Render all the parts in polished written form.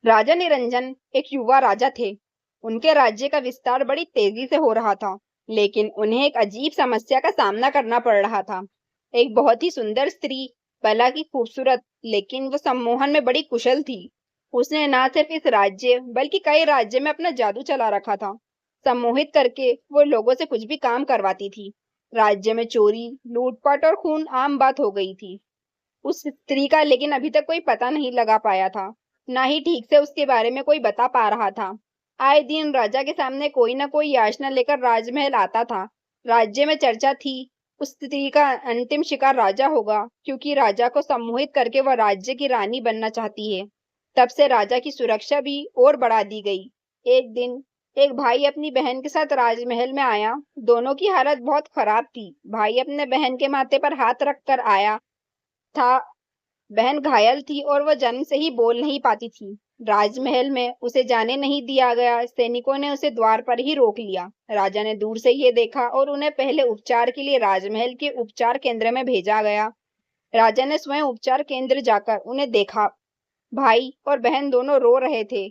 राजा निरंजन एक युवा राजा थे। उनके राज्य का विस्तार बड़ी तेजी से हो रहा था, लेकिन उन्हें एक अजीब समस्या का सामना करना पड़ रहा था। एक बहुत ही सुंदर स्त्री, भला की खूबसूरत, लेकिन वो सम्मोहन में बड़ी कुशल थी। उसने न सिर्फ इस राज्य बल्कि कई राज्य में अपना जादू चला रखा था। सम्मोहित करके वो लोगों से कुछ भी काम करवाती थी। राज्य में चोरी, लूटपाट और खून आम बात हो गई थी। उस स्त्री का लेकिन अभी तक कोई पता नहीं लगा पाया था, ना ही ठीक से उसके बारे में कोई बता पा रहा था। आए दिन राजा के सामने कोई ना कोई याचना लेकर राजमहल आता था। राज्य में चर्चा थी, उस स्त्री का अंतिम शिकार राजा होगा, क्योंकि राजा को सम्मोहित करके वह राज्य की रानी बनना चाहती है। तब से राजा की सुरक्षा भी और बढ़ा दी गई। एक दिन एक भाई अपनी बहन के साथ राजमहल में आया। दोनों की हालत बहुत खराब थी। भाई अपने बहन के माथे पर हाथ रख कर आया था। बहन घायल थी और वह जन्म से ही बोल नहीं पाती थी। राजमहल में उसे जाने नहीं दिया गया। सैनिकों ने उसे द्वार पर ही रोक लिया। राजा ने दूर से ये देखा और उन्हें पहले उपचार के लिए राजमहल के उपचार केंद्र में भेजा गया। राजा ने स्वयं उपचार केंद्र जाकर उन्हें देखा। भाई और बहन दोनों रो रहे थे।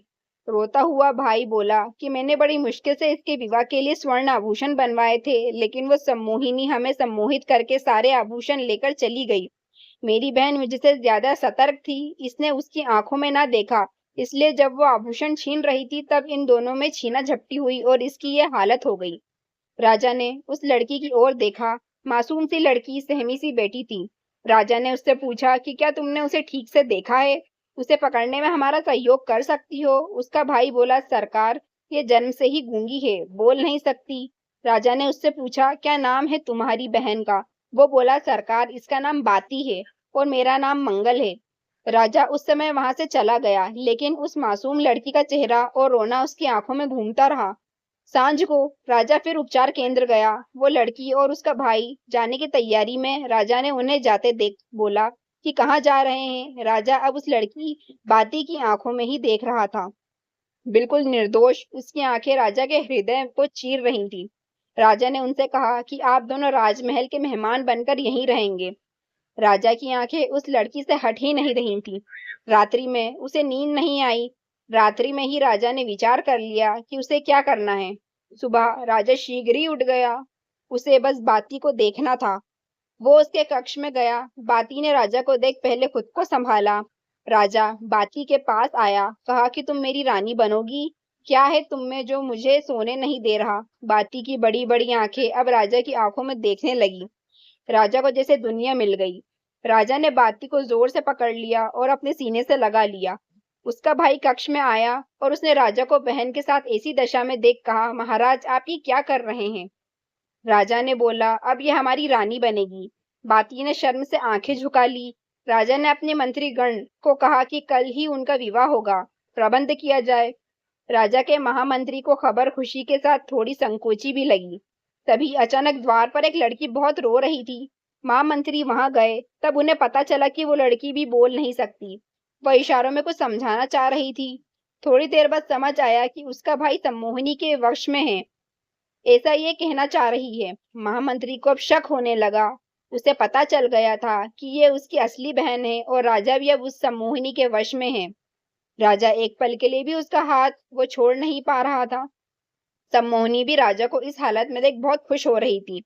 रोता हुआ भाई बोला कि मैंने बड़ी मुश्किल से इसके विवाह के लिए स्वर्ण आभूषण बनवाए थे, लेकिन वो सम्मोहिनी हमें सम्मोहित करके सारे आभूषण लेकर चली गई। मेरी बहन मुझसे ज्यादा सतर्क थी। इसने उसकी आंखों में ना देखा, इसलिए जब वो आभूषण छीन रही थी तब इन दोनों में छीना झपटी हुई और इसकी ये हालत हो गई। राजा ने उस लड़की की ओर देखा। मासूम सी लड़की सहमी सी बैठी थी। राजा ने उससे पूछा कि क्या तुमने उसे ठीक से देखा है? उसे पकड़ने में हमारा सहयोग कर सकती हो? उसका भाई बोला, सरकार, ये जन्म से ही गूंगी है, बोल नहीं सकती। राजा ने उससे पूछा, क्या नाम है तुम्हारी बहन का? वो बोला, सरकार, इसका नाम बाती है और मेरा नाम मंगल है। राजा उस समय वहां से चला गया, लेकिन उस मासूम लड़की का चेहरा और रोना उसकी आंखों में घूमता रहा। सांझ को राजा फिर उपचार केंद्र गया। वो लड़की और उसका भाई जाने की तैयारी में। राजा ने उन्हें जाते देख बोला कि कहाँ जा रहे हैं। राजा अब उस लड़की बाती की आंखों में ही देख रहा था। बिल्कुल निर्दोष उसकी आंखें राजा के हृदय को चीर रही थी। राजा ने उनसे कहा कि आप दोनों राजमहल के मेहमान बनकर यहीं रहेंगे। राजा की आंखें उस लड़की से हट ही नहीं रही थी। रात्रि में उसे नींद नहीं आई। रात्रि में ही राजा ने विचार कर लिया कि उसे क्या करना है। सुबह राजा शीघ्र ही उठ गया। उसे बस बाती को देखना था। वो उसके कक्ष में गया। बाती ने राजा को देख पहले खुद को संभाला। राजा बाती के पास आया, कहा कि तुम मेरी रानी बनोगी? क्या है तुम में जो मुझे सोने नहीं दे रहा? बाती की बड़ी बड़ी आंखें अब राजा की आंखों में देखने लगी। राजा को जैसे दुनिया मिल गई। राजा ने बाती को जोर से पकड़ लिया और अपने सीने से लगा लिया। उसका भाई कक्ष में आया और उसने राजा को बहन के साथ ऐसी दशा में देख कहा, महाराज, आप ये क्या कर रहे हैं? राजा ने बोला, अब ये हमारी रानी बनेगी। बाती ने शर्म से आंखें झुका ली। राजा ने अपने मंत्रीगण को कहा कि कल ही उनका विवाह होगा, प्रबंध किया जाए। राजा के महामंत्री को खबर खुशी के साथ थोड़ी संकोची भी लगी। तभी अचानक द्वार पर एक लड़की बहुत रो रही थी। महामंत्री वहां गए, तब उन्हें पता चला कि वो लड़की भी बोल नहीं सकती। वह इशारों में कुछ समझाना चाह रही थी। थोड़ी देर बाद समझ आया कि उसका भाई सम्मोहिनी के वश में है, ऐसा ये कहना चाह रही है। महामंत्री को अब शक होने लगा। उसे पता चल गया था कि ये उसकी असली बहन है और राजा भी अब उस सम्मोहिनी के वश में है। राजा एक पल के लिए भी उसका हाथ वो छोड़ नहीं पा रहा था। सम्मोहिनी भी राजा को इस हालत में देख बहुत खुश हो रही थी।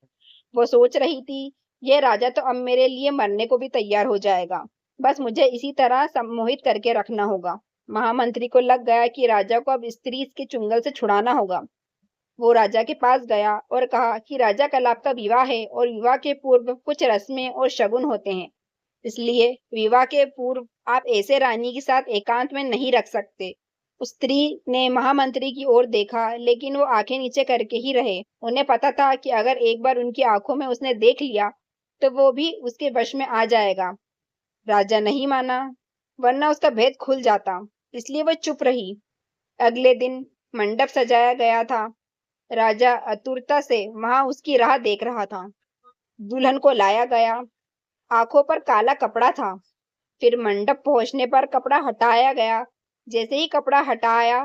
वो सोच रही थी, ये राजा तो अब मेरे लिए मरने को भी तैयार हो जाएगा। बस मुझे इसी तरह सम्मोहित करके रखना होगा। महामंत्री को लग गया कि राजा को अब स्त्री इसके चुंगल से छुड़ाना होगा। वो राजा के पास गया और कहा कि राजा, कल आपका विवाह है और विवाह के पूर्व कुछ रस्में और शगुन होते हैं। इसलिए विवाह के पूर्व आप ऐसे रानी के साथ एकांत में नहीं रख सकते। उस स्त्री ने महामंत्री की ओर देखा, लेकिन वो आंखें नीचे करके ही रहे। उन्हें पता था कि अगर एक बार उनकी आंखों में उसने देख लिया तो वो भी उसके वश में आ जाएगा। राजा नहीं माना, वरना उसका भेद खुल जाता। इसलिए वह चुप रही। अगले दिन मंडप सजाया गया था। राजा आतुरता से वहां उसकी राह देख रहा था। दुल्हन को लाया गया। आंखों पर काला कपड़ा था। फिर मंडप पहुंचने पर कपड़ा हटाया गया। जैसे ही कपड़ा हटाया,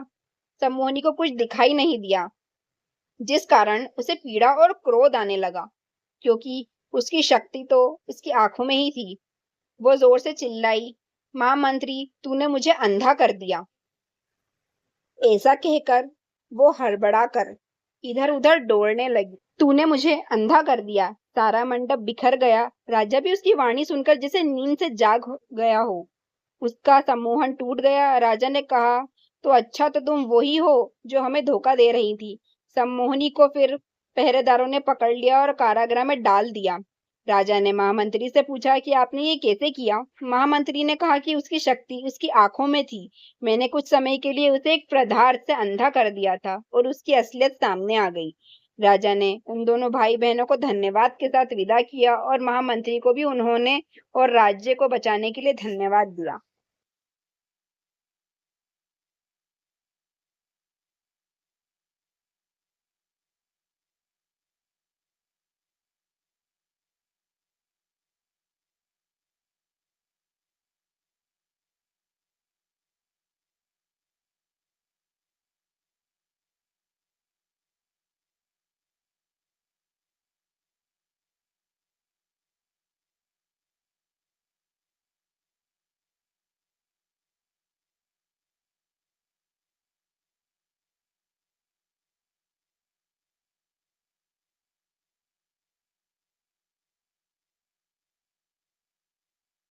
सम्मोहनी को कुछ दिखाई नहीं दिया, जिस कारण उसे पीड़ा और क्रोध आने लगा, क्योंकि उसकी शक्ति तो उसकी आंखों में ही थी। वो जोर से चिल्लाई, महामंत्री, तूने मुझे अंधा कर दिया। ऐसा कहकर वो हड़बड़ाकर इधर उधर दौड़ने लगी। तूने मुझे अंधा कर दिया। सारा मंडप बिखर गया। राजा भी उसकी वाणी सुनकर जैसे नींद से गया हो। उसका सम्मोहन टूट गया। राजा ने कहा, तो अच्छा, तो तुम वही हो जो हमें धोखा दे रही थी। सम्मोहनी को फिर पहरेदारों ने पकड़ लिया और कारागृह में डाल दिया। राजा ने महामंत्री से पूछा कि आपने ये कैसे किया। महामंत्री ने कहा कि उसकी शक्ति उसकी आंखों में थी। मैंने कुछ समय के लिए उसे एक पदार्थ से अंधा कर दिया था और उसकी असलियत सामने आ गई। राजा ने उन दोनों भाई बहनों को धन्यवाद के साथ विदा किया और महामंत्री को भी उन्होंने और राज्य को बचाने के लिए धन्यवाद दिया।